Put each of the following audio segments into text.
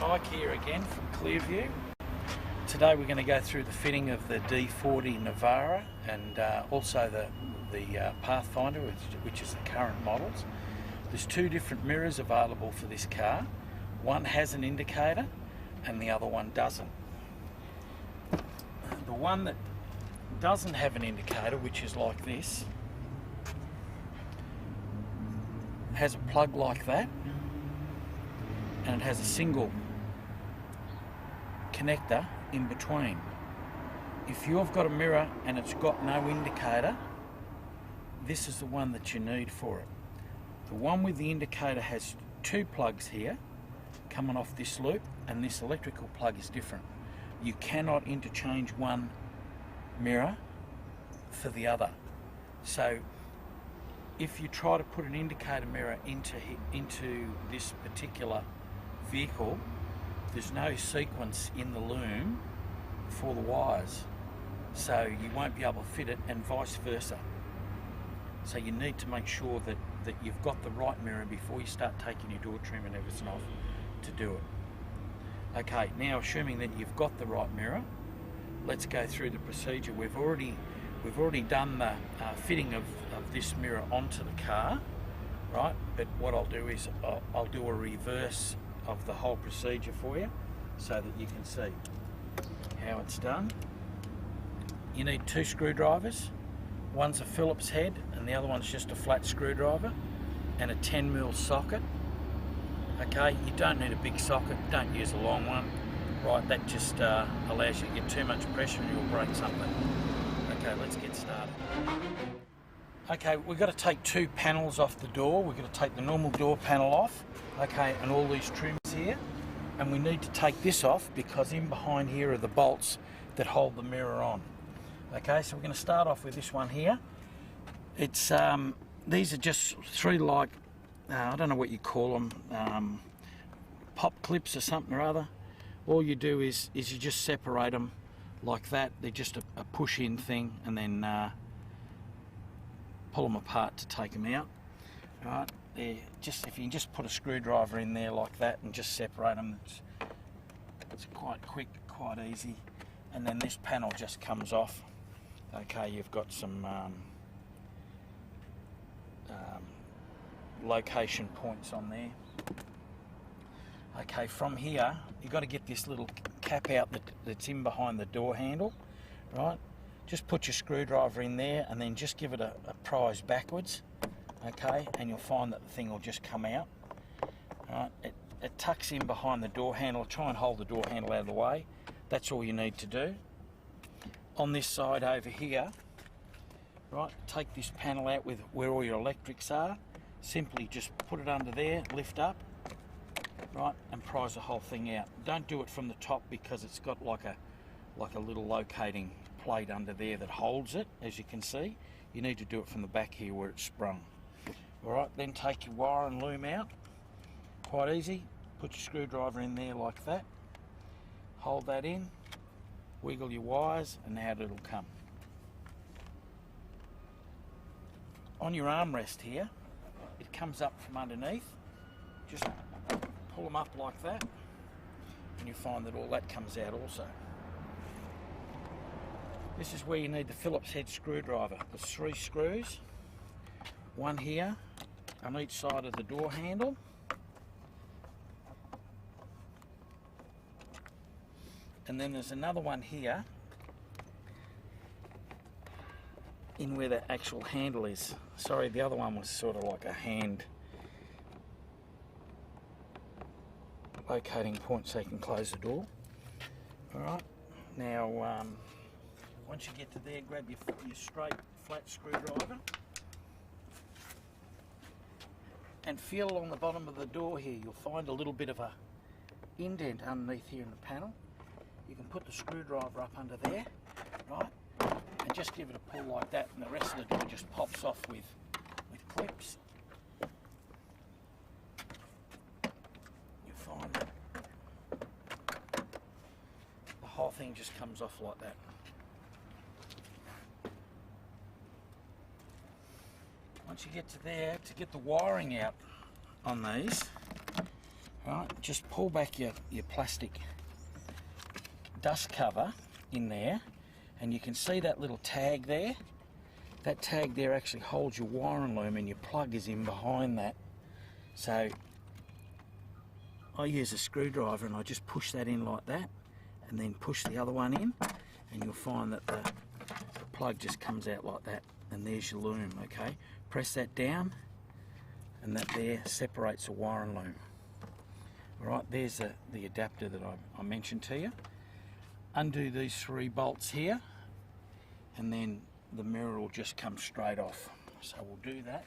Mike here again from Clearview. Today we're going to go through the fitting of the D40 Navara and also the Pathfinder, which is the current models. There's two different mirrors available for this car. One has an indicator and the other one doesn't. The one that doesn't have an indicator, which is like this, has a plug like that, and it has a single connector in between. If you've got a mirror and it's got no indicator, this is the one that you need for it. The one with the indicator has two plugs here coming off this loop, and this electrical plug is different. You cannot interchange one mirror for the other. So if you try to put an indicator mirror into this particular vehicle, there's no sequence in the loom for the wires, so you won't be able to fit it, and vice versa. So you need to make sure that you've got the right mirror before you start taking your door trim and everything off to do it. Okay, now assuming that you've got the right mirror, let's go through the procedure. We've already done the fitting of this mirror onto the car, right? But what I'll do is I'll do a reverse of the whole procedure for you so that you can see how it's done. You need two screwdrivers. One's a Phillips head and the other one's just a flat screwdriver, and a 10mm socket. Okay, you don't need a big socket, don't use a long one, right? That just allows you to get too much pressure and you'll break something. Okay, let's get started. Okay, we've got to take two panels off the door. We've got to take the normal door panel off, okay, and all these trims here. And we need to take this off because in behind here are the bolts that hold the mirror on. Okay, so we're going to start off with this one here. It's these are just three, like, I don't know what you call them, pop clips or something or other. All you do is you just separate them like that. They're just a push-in thing, and then pull them apart to take them out. Right, if you can just put a screwdriver in there like that and just separate them, it's quite quick, quite easy. And then this panel just comes off. Okay, you've got some location points on there. Okay, from here you've got to get this little cap out that's in behind the door handle, right? Just put your screwdriver in there and then just give it a prise backwards, okay, and you'll find that the thing will just come out. Right? It tucks in behind the door handle. Try and hold the door handle out of the way. That's all you need to do. On this side over here, right, take this panel out with where all your electrics are. Simply just put it under there, lift up, right, and prise the whole thing out. Don't do it from the top because it's got like a little locating plate under there that holds it, as you can see. You need to do it from the back here where it's sprung. Alright, then take your wire and loom out. Quite easy. Put your screwdriver in there like that. Hold that in. Wiggle your wires and out it'll come. On your armrest here, it comes up from underneath. Just pull them up like that and you find that all that comes out also. This is where you need the Phillips head screwdriver. There's 3 screws, one here on each side of the door handle, and then there's another one here in where the actual handle is. Sorry, the other one was sort of like a hand locating point so you can close the door. Alright, now once you get to there, grab your straight flat screwdriver and feel along the bottom of the door here. You'll find a little bit of a indent underneath here in the panel. You can put the screwdriver up under there, right, and just give it a pull like that, and the rest of the door just pops off with clips. You find that the whole thing just comes off like that. Once you get to there, to get the wiring out on these, Right, just pull back your plastic dust cover in there, and you can see that little tag there. That tag there actually holds your wiring loom, and your plug is in behind that. So I use a screwdriver and I just push that in like that, and then push the other one in, and you'll find that the plug just comes out like that, and there's your loom. Okay, press that down, and that there separates the wiring loom. Alright, there's the adapter that I mentioned to you. Undo these 3 bolts here, and then the mirror will just come straight off. So we'll do that.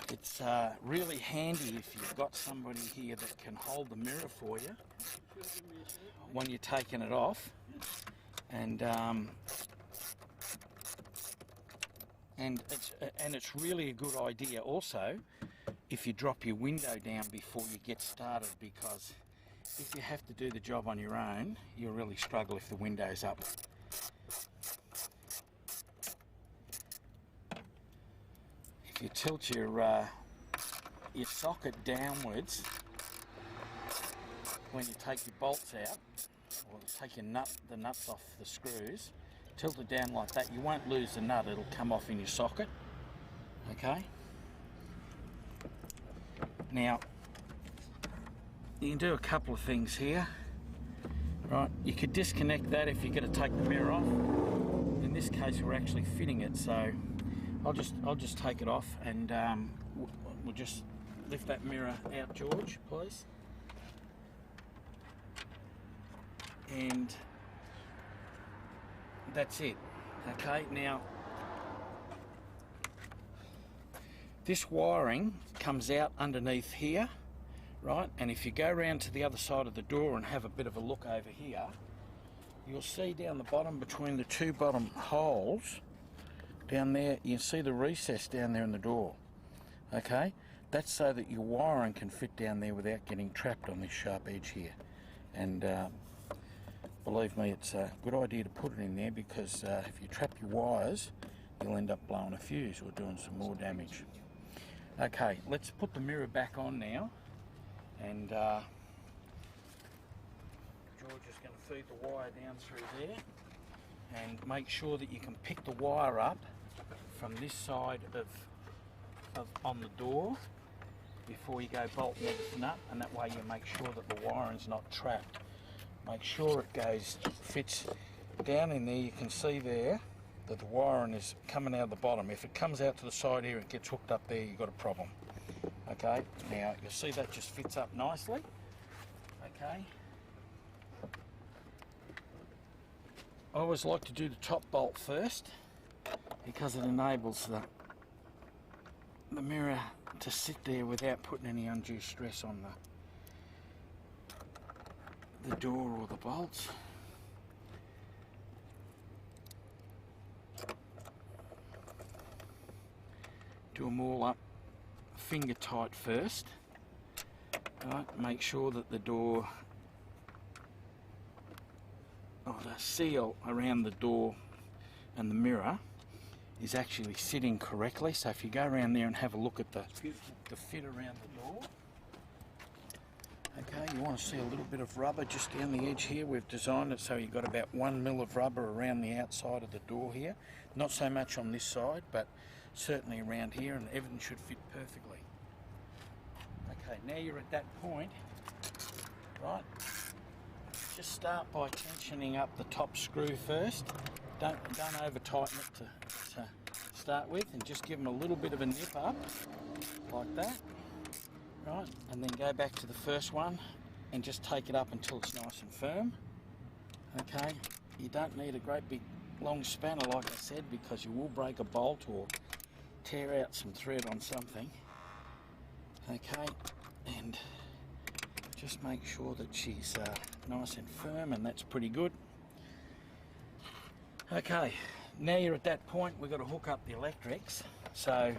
It's really handy if you've got somebody here that can hold the mirror for you when you're taking it off, and it's really a good idea also if you drop your window down before you get started, because if you have to do the job on your own, you'll really struggle if the window's up. If you tilt your socket downwards when you take your bolts out, or take the nuts off the screws, tilt it down like that, you won't lose the nut, it'll come off in your socket. Okay, now you can do a couple of things here. Right, you could disconnect that if you're going to take the mirror off. In this case we're actually fitting it, so I'll just take it off, and we'll just lift that mirror out, George, please. And that's it. Okay, now this wiring comes out underneath here, right? And if you go around to the other side of the door and have a bit of a look over here, you'll see down the bottom, between the 2 bottom holes down there, you can see the recess down there in the door. Okay, that's so that your wiring can fit down there without getting trapped on this sharp edge here. And believe me, it's a good idea to put it in there, because if you trap your wires, you'll end up blowing a fuse or doing some more damage. Okay, let's put the mirror back on now, and George is going to feed the wire down through there, and make sure that you can pick the wire up from this side of on the door before you go bolting everything up, and that way you make sure that the wiring's not trapped. Make sure it fits down in there. You can see there that the wiring is coming out of the bottom. If it comes out to the side here and gets hooked up there, you've got a problem. Okay, now you'll see that just fits up nicely. Okay, I always like to do the top bolt first, because it enables the mirror to sit there without putting any undue stress on the door or the bolts. Do them all up finger tight first. Right, make sure that the door, or the seal around the door and the mirror, is actually sitting correctly. So if you go around there and have a look at the fit around the door, okay, you want to see a little bit of rubber just down the edge here. We've designed it so you've got about 1 mil of rubber around the outside of the door here. Not so much on this side, but certainly around here, and everything should fit perfectly. Okay, now you're at that point, right? Just start by tensioning up the top screw first. Don't over tighten it to start with, and just give them a little bit of a nip up like that, right? And then go back to the first one and just take it up until it's nice and firm. Okay, you don't need a great big long spanner, like I said, because you will break a bolt or tear out some thread on something. Okay, and just make sure that she's nice and firm, and that's pretty good. Okay, now you're at that point, we've got to hook up the electrics. So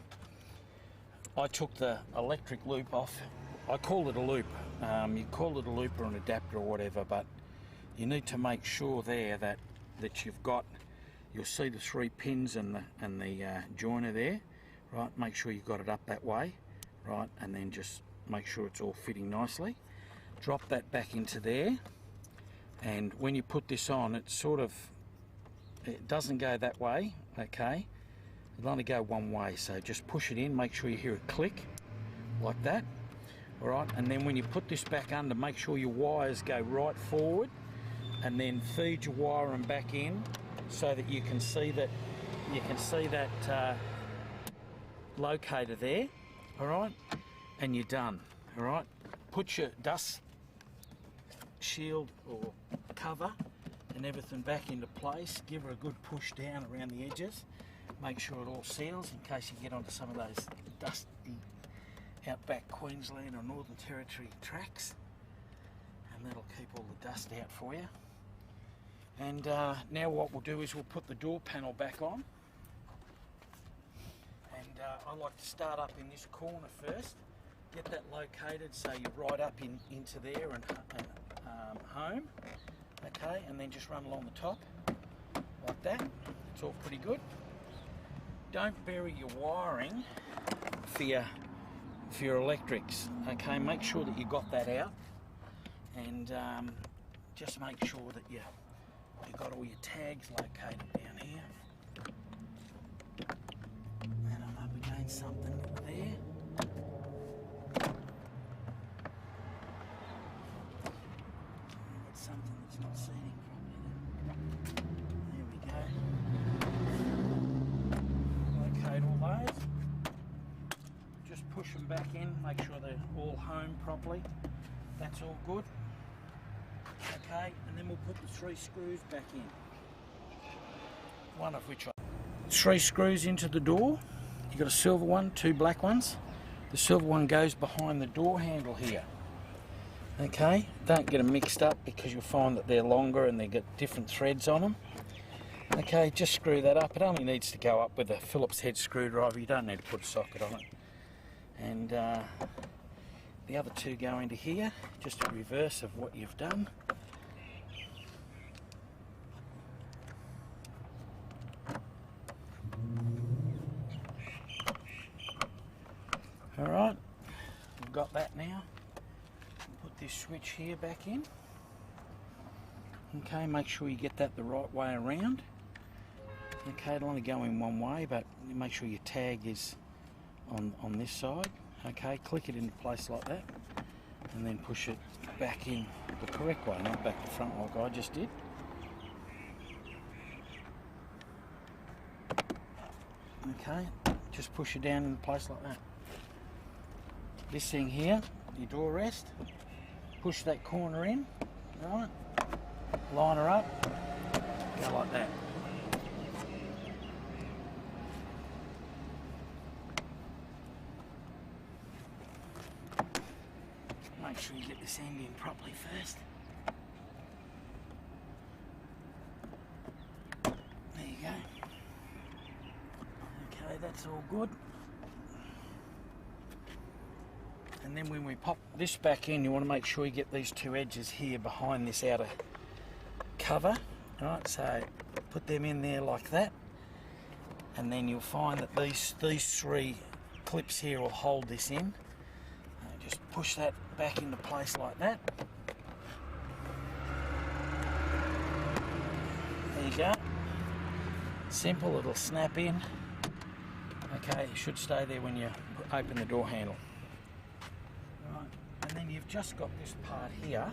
I took the electric loop off. I call it a loop. You call it a loop or an adapter or whatever, but you need to make sure there that you've got you'll see the 3 pins and the joiner there, right? Make sure you've got it up that way, right? And then just make sure it's all fitting nicely. Drop that back into there, and when you put this on, it doesn't go that way, okay? It'll only go one way, so just push it in, make sure you hear it click, like that. Alright, and then when you put this back under, make sure your wires go right forward, and then feed your wiring back in so that you can see that locator there. Alright, and you're done. Alright, put your dust shield or cover and everything back into place. Give her a good push down around the edges. Make sure it all seals in case you get onto some of those dusty outback Queensland or Northern Territory tracks, and that'll keep all the dust out for you. And now what we'll do is we'll put the door panel back on, and I like to start up in this corner first, get that located so you're right up into there and home, okay, and then just run along the top like that. It's all pretty good. Don't bury your wiring for your electrics, okay? Make sure that you got that out, and just make sure that you got all your tags located down here. And I'm up against something there. Got something that's not seating properly. There we go. Locate all those. Just push them back in, make sure they're all home properly. That's all good. Okay, and then we'll put the 3 screws back in. One of which 3 screws into the door. You've got a silver one, 2 black ones. The silver one goes behind the door handle here. Okay, don't get them mixed up because you'll find that they're longer and they get different threads on them. Okay, just screw that up. It only needs to go up with a Phillips head screwdriver. You don't need to put a socket on it. And the other 2 go into here, just a reverse of what you've done. Alright, we've got that now. Put this switch here back in. Okay, make sure you get that the right way around. Okay, it'll only go in one way, but make sure your tag is on this side. Okay, click it into place like that, and then push it back in the correct way, not back to front like I just did. Okay, just push it down in place like that. This thing here, your door rest, push that corner in, right, line her up, go like that. Make sure you get this end in properly first. There you go. Okay, that's all good. And then when we pop this back in, you want to make sure you get these 2 edges here behind this outer cover. Right, so put them in there like that. And then you'll find that these 3 clips here will hold this in. Just push that back into place like that. There you go. Simple, it'll snap in. Okay, it should stay there when you open the door handle. Right, and then you've just got this part here.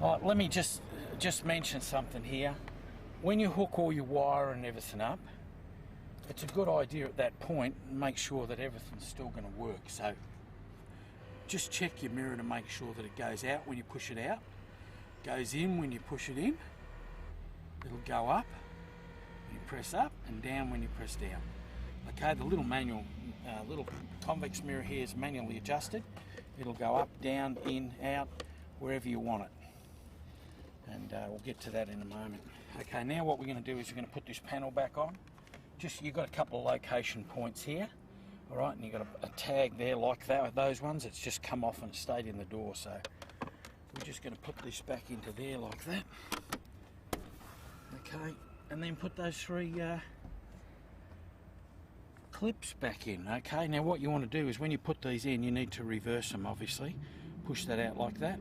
Right, let me just mention something here. When you hook all your wire and everything up, it's a good idea at that point make sure that everything's still going to work. So just check your mirror to make sure that it goes out when you push it out, goes in when you push it in. It'll go up when you press up and down when you press down. Okay, the little manual, little convex mirror here is manually adjusted. It'll go up, down, in, out, wherever you want it. And we'll get to that in a moment. Okay, now what we're going to do is we're going to put this panel back on. You've got a couple of location points here, all right, and you've got a tag there like that with those ones. It's just come off and it stayed in the door, so we're just going to put this back into there like that. Okay, and then put those three clips back in. Okay, now what you want to do is when you put these in, you need to reverse them, obviously. Push that out like that,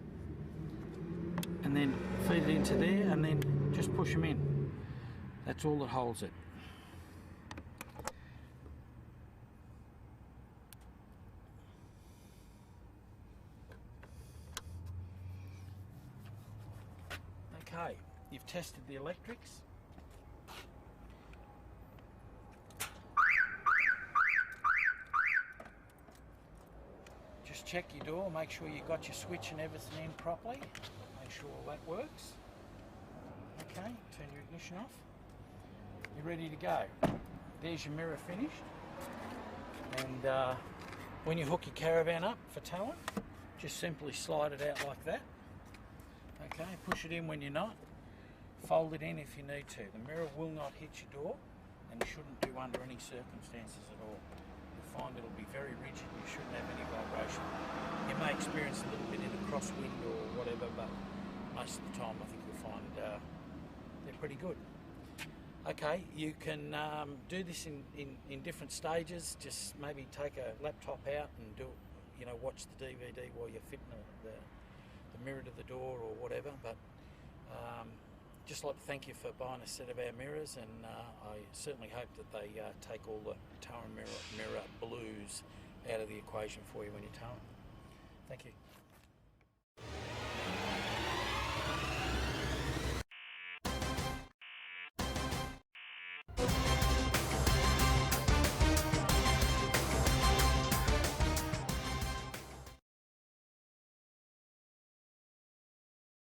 and then feed it into there, and then just push them in. That's all that holds it. Okay, you've tested the electrics. Just check your door, make sure you've got your switch and everything in properly. Make sure all that works. Okay, turn your ignition off. You're ready to go. There's your mirror finished. And when you hook your caravan up for towing, just simply slide it out like that. Okay, push it in when you're not. Fold it in if you need to. The mirror will not hit your door, and you shouldn't do under any circumstances at all. You'll find it'll be very rigid. You shouldn't have any vibration. You may experience a little bit in a crosswind or whatever, but most of the time I think you'll find they're pretty good. Okay, you can do this in different stages. Just maybe take a laptop out and do, watch the DVD while you're fitting the mirror to the door or whatever. But just like to thank you for buying a set of our mirrors, and I certainly hope that they take all the tow and mirror blues out of the equation for you when you're towing. Thank you.